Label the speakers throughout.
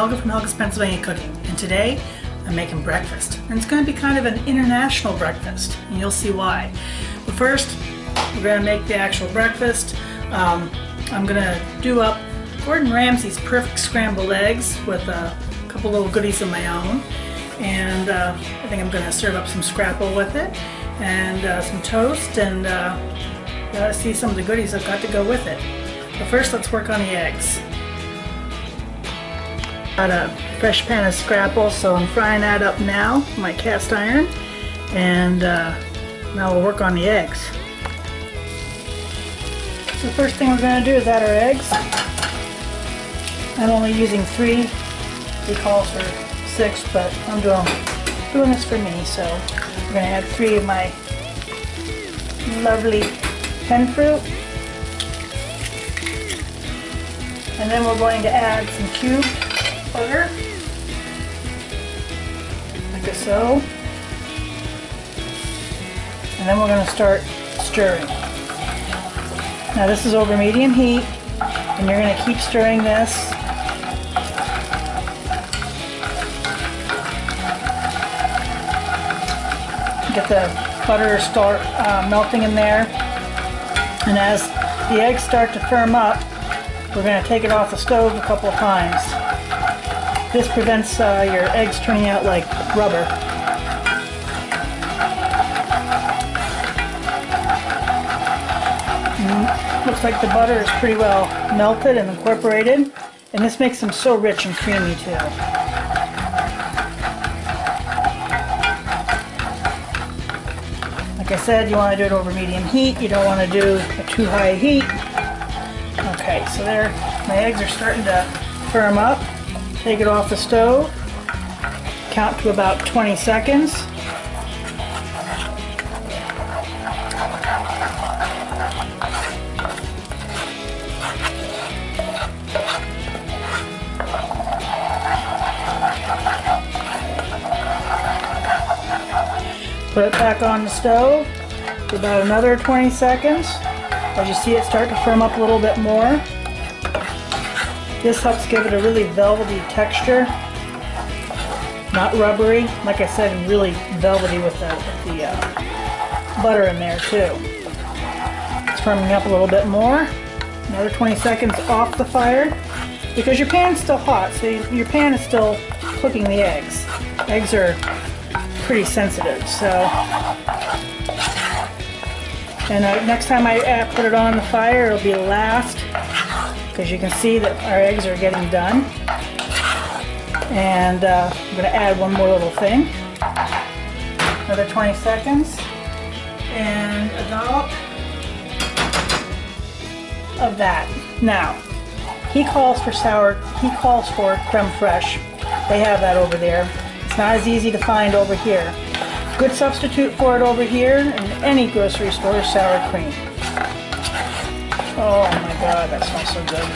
Speaker 1: Helga from Helga's Pennsylvania Cooking, and today I'm making breakfast. And it's going to be kind of an international breakfast, and you'll see why. But first, we're going to make the actual breakfast. I'm going to do up Gordon Ramsay's perfect scrambled eggs with a couple little goodies of my own. And I think I'm going to serve up some scrapple with it, and some toast, and gotta see some of the goodies I've got to go with it. But first, let's work on the eggs. Got a fresh pan of scrapple, so I'm frying that up now, my cast iron, and now we'll work on the eggs. So the first thing we're going to do is add our eggs. I'm only using 3. He calls for 6, but I'm doing this for me, so we're going to add 3 of my lovely hen fruit. And then we're going to add some cubed butter, like so. And then we're going to start stirring. Now this is over medium heat, and you're going to keep stirring this. Get the butter start melting in there. And as the eggs start to firm up, we're going to take it off the stove a couple of times. This prevents your eggs turning out like rubber. Looks like the butter is pretty well melted and incorporated, and this makes them so rich and creamy too. Like I said, you want to do it over medium heat. You don't want to do a too high heat. Okay, so there, my eggs are starting to firm up. Take it off the stove. Count to about 20 seconds. Put it back on the stove for about another 20 seconds. As you see it start to firm up a little bit more. This helps give it a really velvety texture. Not rubbery. Like I said, really velvety with the butter in there too. It's firming up a little bit more. Another 20 seconds off the fire. Because your pan's still hot, so your pan is still cooking the eggs. Eggs are pretty sensitive, so. And next time I put it on the fire, it'll be last, because you can see that our eggs are getting done. And I'm going to add one more little thing. Another 20 seconds. And a dollop of that. Now, he calls for creme fraiche. They have that over there. It's not as easy to find over here. Good substitute for it over here in any grocery store is sour cream. Oh my god, that smells so good.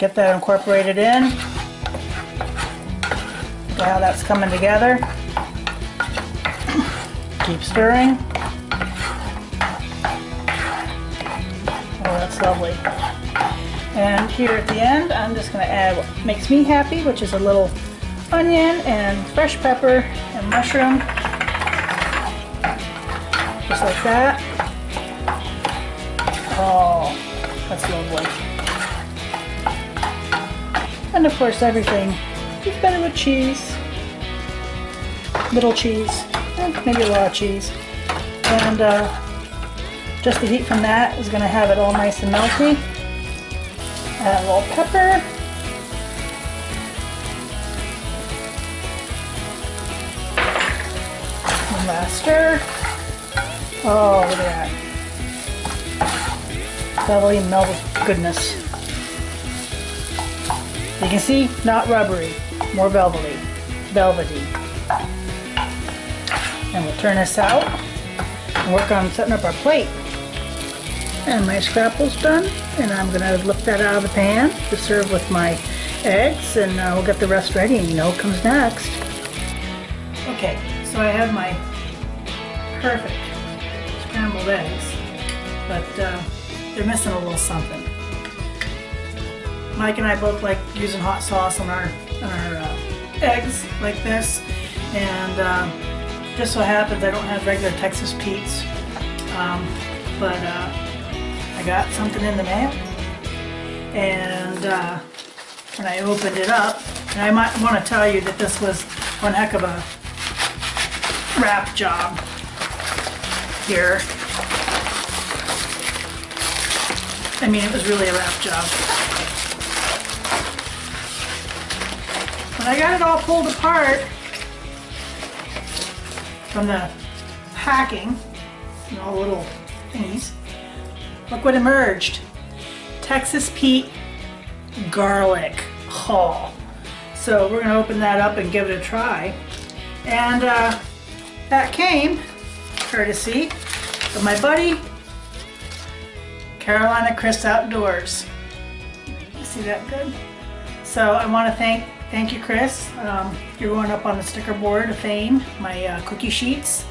Speaker 1: Get that incorporated in. Look how that's coming together. Keep stirring. Oh, that's lovely. And here at the end, I'm just going to add what makes me happy, which is a little onion and fresh pepper and mushroom, just like that. Oh, that's lovely. And of course, everything is better with cheese. Little cheese, maybe a lot of cheese. And just the heat from that is going to have it all nice and melty. Add a little pepper. Last stir. Oh, look at that. Lovely melted goodness. You can see, not rubbery, more velvety. And we'll turn this out and work on setting up our plate. And my scrapple's done, and I'm going to lift that out of the pan to serve with my eggs, and we'll get the rest ready, and you know what comes next. Okay, so I have my perfect scrambled eggs, but they're missing a little something. Mike and I both like using hot sauce on our eggs like this, and just so happens I don't have regular Texas Pete's, but I got something in the mail, and when I opened it up, and I might want to tell you that this was one heck of a wrap job here. I mean, it was really a wrap job. When I got it all pulled apart from the packing, and all the little thingies, look what emerged. Texas Pete garlic. Oh. So we're going to open that up and give it a try. And that came courtesy of my buddy Carolina Chris Outdoors. You see that good? So I want to thank you, Chris. You're going up on the sticker board of fame, my cookie sheets.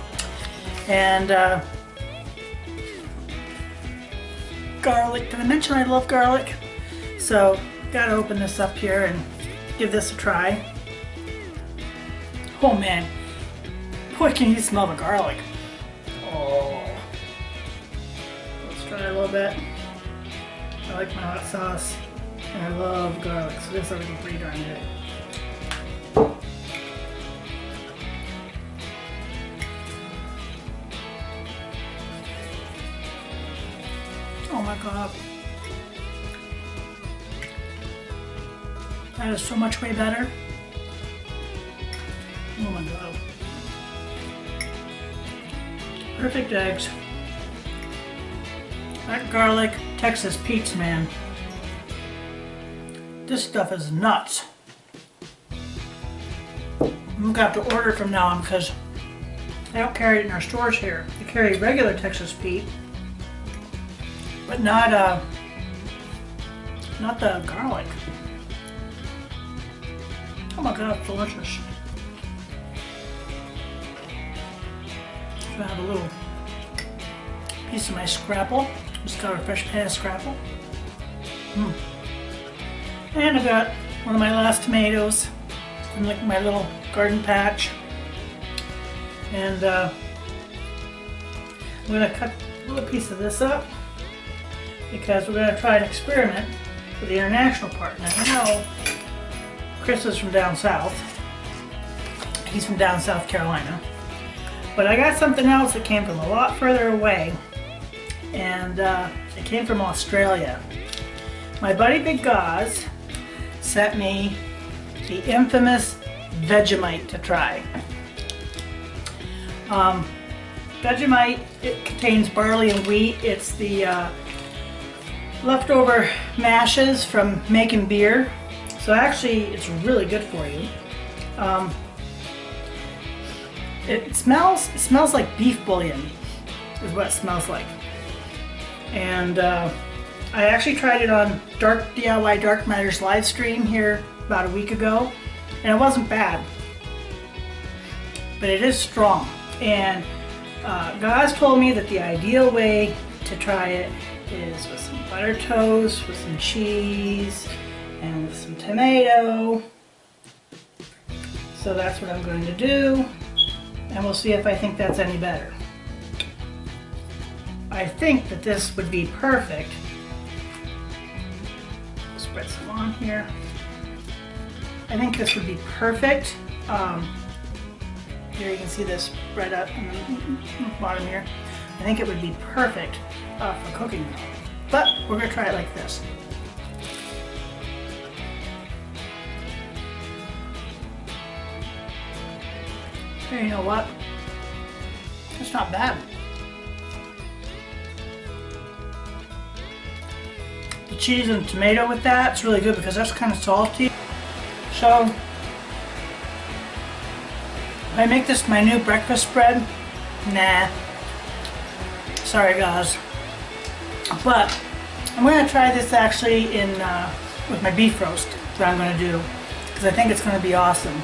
Speaker 1: And garlic. Did I mention I love garlic? So gotta open this up here and give this a try. Oh man, boy, can you smell the garlic. Oh. Let's try a little bit. I like my hot sauce, and I love garlic, so this will be pretty darn good. Oh my God. That is so much way better. Oh my God. Perfect eggs. That garlic Texas Pete's, man. This stuff is nuts. I'm gonna have to order from now on because they don't carry it in our stores here. They carry regular Texas Pete, but not the garlic. Oh my God, it's delicious. I have a little piece of my scrapple. Just got a fresh pan of scrapple. And I got one of my last tomatoes from like my little garden patch. And I'm going to cut a little piece of this up because we're going to try an experiment with the international part. Now I know Chris is from down south. He's from down South Carolina. But I got something else that came from a lot further away, and it came from Australia. My buddy Big Gauze sent me the infamous Vegemite to try. Vegemite, it contains barley and wheat. It's the leftover mashes from making beer. So actually, it's really good for you. It smells like beef bouillon, is what it smells like. And I actually tried it on DIY Dark Matters live stream here about a week ago, and it wasn't bad. But it is strong. And Gauze told me that the ideal way to try it is with some butter toast, with some cheese, and with some tomato. So that's what I'm going to do, and we'll see if I think that's any better. I think that this would be perfect. Spread some on here. I think this would be perfect. Here you can see this spread up in the bottom here. I think it would be perfect for cooking, but we're going to try it like this. Hey, you know what? It's not bad. The cheese and tomato with that, it's really good because that's kind of salty. So, if I make this my new breakfast spread, nah. Sorry guys. But, I'm going to try this actually with my beef roast, that I'm going to do, because I think it's going to be awesome.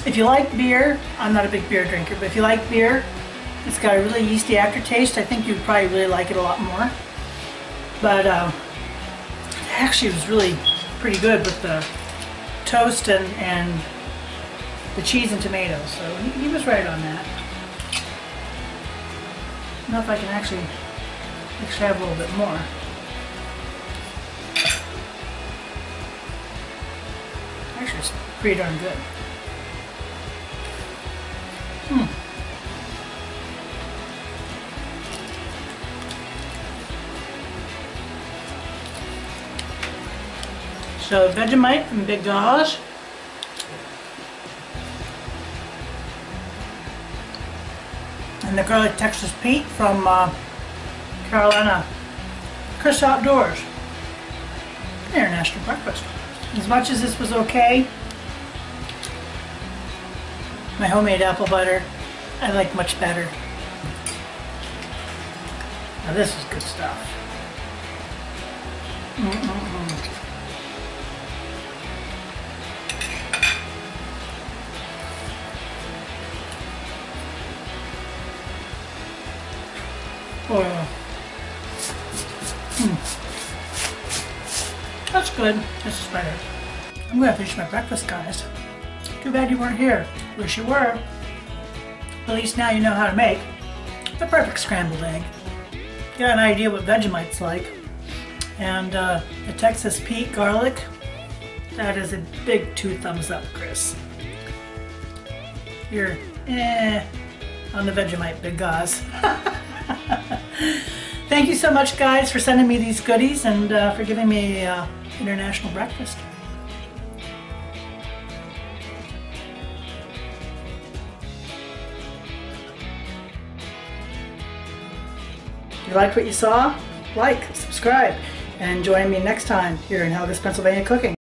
Speaker 1: If you like beer, I'm not a big beer drinker, but if you like beer, it's got a really yeasty aftertaste. I think you'd probably really like it a lot more. But it actually was really pretty good with the toast and the cheese and tomatoes. So he was right on that. I don't know if I can actually have a little bit more. Actually, it's pretty darn good. So Vegemite and Big Gauze. And the garlic Texas Pete from Carolina Chris Outdoors. International breakfast. As much as this was okay, my homemade apple butter I like much better. Now this is good stuff. Oh yeah. That's good. This is better. I'm gonna finish my breakfast, guys. Too bad you weren't here. Wish you were. At least now you know how to make the perfect scrambled egg. Got an idea what Vegemite's like. And the Texas Pete garlic, that is a big 2 thumbs up, Chris. You're on the Vegemite, Big Gauze. Thank you so much, guys, for sending me these goodies and for giving me international breakfast. If you liked what you saw, like, subscribe, and join me next time here in Helga's Pennsylvania Cooking.